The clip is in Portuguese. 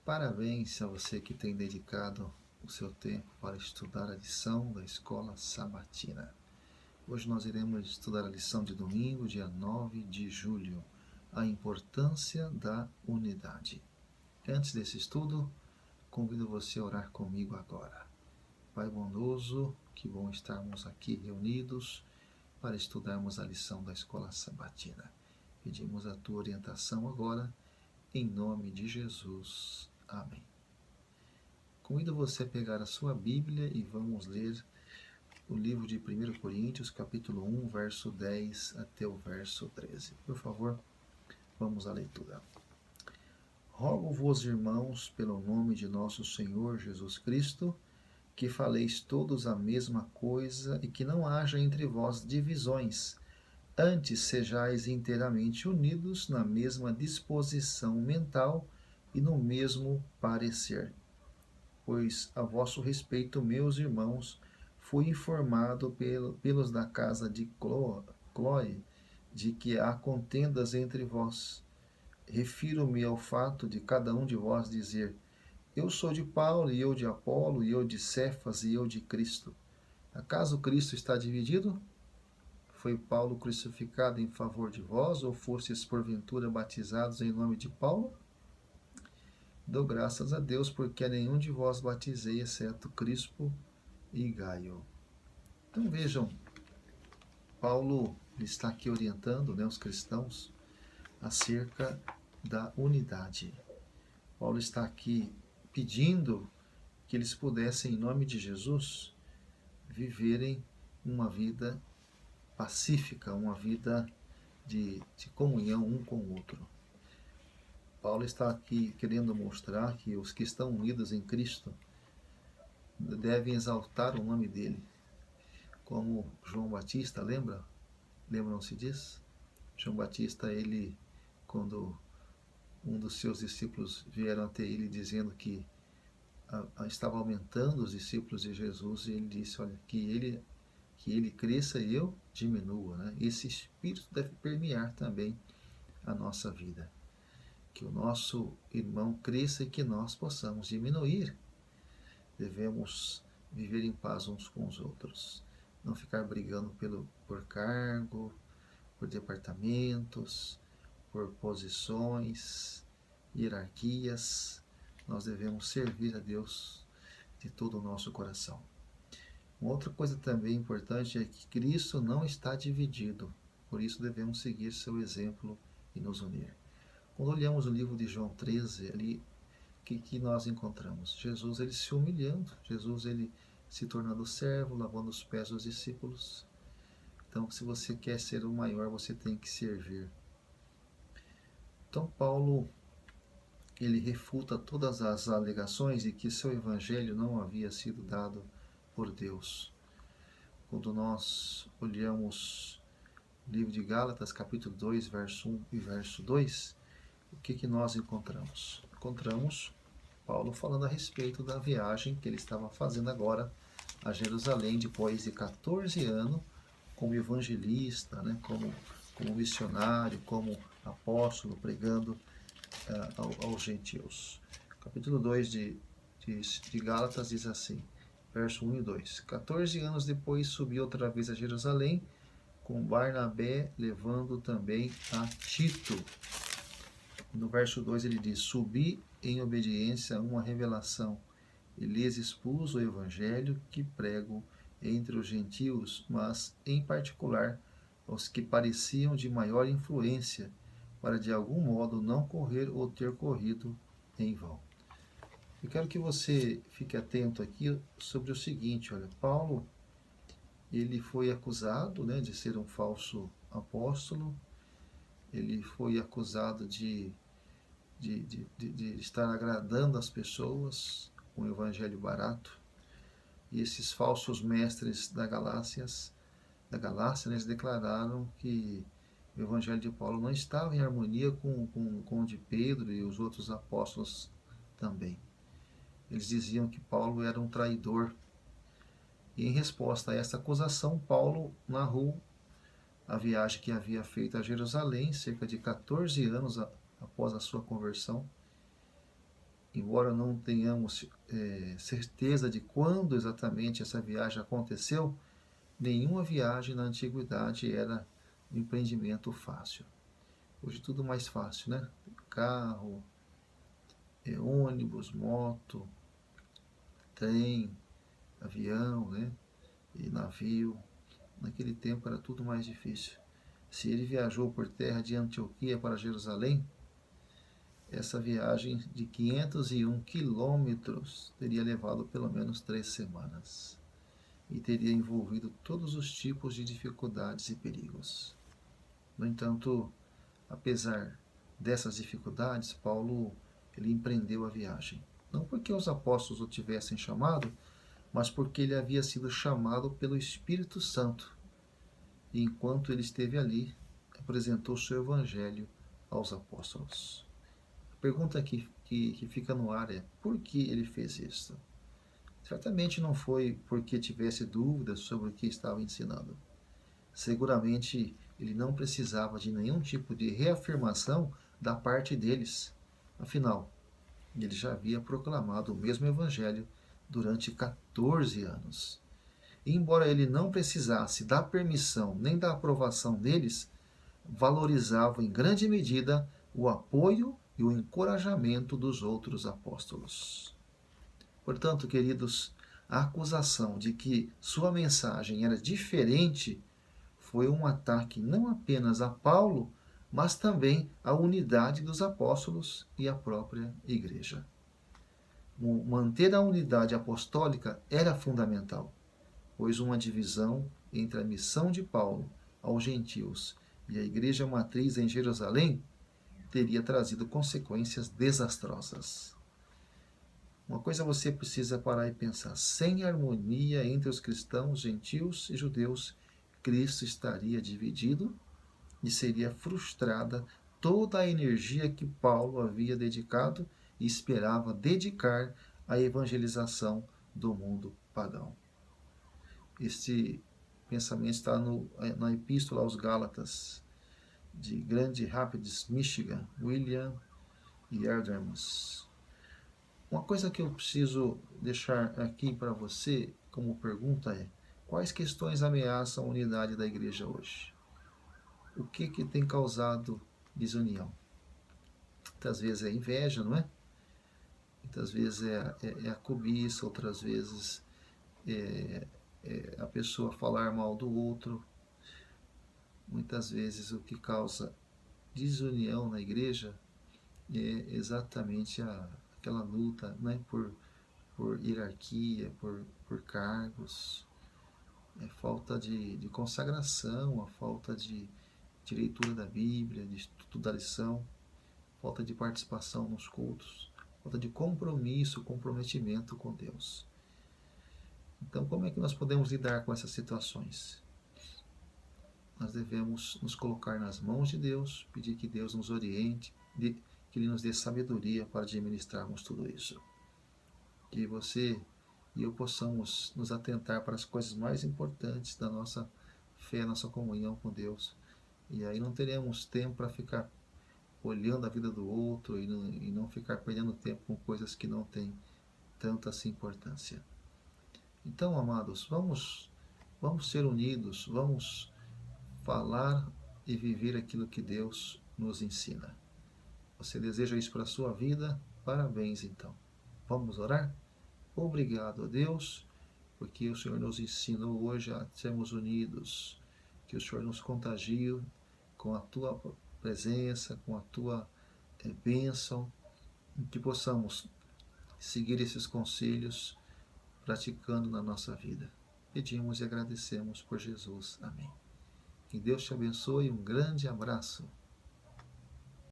Parabéns a você que tem dedicado o seu tempo para estudar a lição da Escola Sabatina. Hoje nós iremos estudar a lição de domingo, dia 9 de julho, a importância da unidade. Antes desse estudo, convido você a orar comigo agora. Pai bondoso, que bom estarmos aqui reunidos para estudarmos a lição da Escola Sabatina. Pedimos a tua orientação agora, em nome de Jesus. Amém. Convido você a pegar a sua Bíblia e vamos ler o livro de 1 Coríntios, capítulo 1, verso 10 até o verso 13. Por favor, vamos à leitura. Rogo-vos, irmãos, pelo nome de nosso Senhor Jesus Cristo, que faleis todos a mesma coisa e que não haja entre vós divisões. Antes sejais inteiramente unidos na mesma disposição mental e no mesmo parecer. Pois a vosso respeito, meus irmãos, fui informado pelos da casa de Cloe de que há contendas entre vós. Refiro-me ao fato de cada um de vós dizer: eu sou de Paulo, e eu de Apolo, e eu de Cefas, e eu de Cristo. Acaso Cristo está dividido? Foi Paulo crucificado em favor de vós, ou fostes porventura batizados em nome de Paulo? Dou graças a Deus, porque a nenhum de vós batizei, exceto Crispo e Gaio. Então vejam, Paulo está aqui orientando, os cristãos acerca da unidade. Paulo está aqui pedindo que eles pudessem, em nome de Jesus, viverem uma vida pacífica, uma vida de comunhão um com o outro. Paulo está aqui querendo mostrar que os que estão unidos em Cristo devem exaltar o nome dele. Como João Batista, lembram-se disso? João Batista, ele, quando um dos seus discípulos vieram até ele dizendo que estava aumentando os discípulos de Jesus, e ele disse, olha, que ele cresça e eu diminua. Né? Esse espírito deve permear também a nossa vida. Que o nosso irmão cresça e que nós possamos diminuir. Devemos viver em paz uns com os outros. Não ficar brigando por cargo, por departamentos, por posições, hierarquias. Nós devemos servir a Deus de todo o nosso coração. Uma outra coisa também importante é que Cristo não está dividido. Por isso devemos seguir seu exemplo e nos unir. Quando olhamos o livro de João 13, ali, o que nós encontramos? Jesus, ele se humilhando, Jesus, ele se tornando servo, lavando os pés dos discípulos. Então, se você quer ser o maior, você tem que servir. Então, Paulo, ele refuta todas as alegações de que seu evangelho não havia sido dado por Deus. Quando nós olhamos o livro de Gálatas, capítulo 2, verso 1 e verso 2, o que nós encontramos? Encontramos Paulo falando a respeito da viagem que ele estava fazendo agora a Jerusalém, depois de 14 anos como evangelista, como missionário, como apóstolo, pregando aos gentios. Capítulo 2 de Gálatas diz assim, verso 1 e 2. 14 anos depois subiu outra vez a Jerusalém, com Barnabé levando também a Tito. No verso 2 ele diz, subi em obediência a uma revelação, e lhes expus o evangelho que prego entre os gentios, mas em particular aos que pareciam de maior influência, para de algum modo não correr ou ter corrido em vão. Eu quero que você fique atento aqui sobre o seguinte, olha, Paulo, ele foi acusado, de ser um falso apóstolo, ele foi acusado de estar agradando as pessoas com o evangelho barato. E esses falsos mestres da Galácia, eles declararam que o evangelho de Paulo não estava em harmonia com o de Pedro e os outros apóstolos também. Eles diziam que Paulo era um traidor. E em resposta a essa acusação, Paulo narrou a viagem que havia feito a Jerusalém, cerca de 14 anos após a sua conversão. embora não tenhamos certeza de quando exatamente essa viagem aconteceu, nenhuma viagem na antiguidade era um empreendimento fácil. Hoje tudo mais fácil, né? Carro, ônibus, moto, trem, avião, né? E navio. Naquele tempo era tudo mais difícil. Se ele viajou por terra de Antioquia para Jerusalém, essa viagem de 501 quilômetros teria levado pelo menos 3 semanas e teria envolvido todos os tipos de dificuldades e perigos. No entanto, apesar dessas dificuldades, Paulo ele empreendeu a viagem. Não porque os apóstolos o tivessem chamado, mas porque ele havia sido chamado pelo Espírito Santo. E enquanto ele esteve ali, apresentou seu evangelho aos apóstolos. A pergunta que fica no ar é: por que ele fez isso? Certamente não foi porque tivesse dúvidas sobre o que estava ensinando. Seguramente ele não precisava de nenhum tipo de reafirmação da parte deles. Afinal, ele já havia proclamado o mesmo evangelho durante 14 anos. E embora ele não precisasse da permissão nem da aprovação deles, valorizava em grande medida o apoio e o encorajamento dos outros apóstolos. Portanto, queridos, a acusação de que sua mensagem era diferente foi um ataque não apenas a Paulo, mas também à unidade dos apóstolos e à própria igreja. Manter a unidade apostólica era fundamental, pois uma divisão entre a missão de Paulo aos gentios e a igreja matriz em Jerusalém teria trazido consequências desastrosas. Uma coisa você precisa parar e pensar: sem harmonia entre os cristãos, gentios e judeus, Cristo estaria dividido e seria frustrada toda a energia que Paulo havia dedicado e esperava dedicar à evangelização do mundo pagão. Este pensamento está na Epístola aos Gálatas, de Grand Rapids, Michigan, William Yardemos. Uma coisa que eu preciso deixar aqui para você como pergunta é: quais questões ameaçam a unidade da igreja hoje? O que tem causado desunião? Muitas vezes é inveja, não é? Muitas vezes é a cobiça, outras vezes é a pessoa falar mal do outro. Muitas vezes o que causa desunião na igreja é exatamente aquela luta, né, por hierarquia, por cargos, a falta de consagração, a falta de leitura da Bíblia, de estudo da lição, falta de participação nos cultos, falta de compromisso, comprometimento com Deus. Então, como é que nós podemos lidar com essas situações? Nós devemos nos colocar nas mãos de Deus, pedir que Deus nos oriente, que Ele nos dê sabedoria para administrarmos tudo isso. Que você e eu possamos nos atentar para as coisas mais importantes da nossa fé, nossa comunhão com Deus. E aí não teremos tempo para ficar olhando a vida do outro e não ficar perdendo tempo com coisas que não têm tanta assim importância. Então, amados, vamos ser unidos, vamos falar e viver aquilo que Deus nos ensina. Você deseja isso para a sua vida? Parabéns, então. Vamos orar? Obrigado a Deus, porque o Senhor nos ensinou hoje a sermos unidos, que o Senhor nos contagie com a Tua presença, com a Tua bênção, e que possamos seguir esses conselhos praticando na nossa vida. Pedimos e agradecemos por Jesus. Amém. Que Deus te abençoe. Um grande abraço.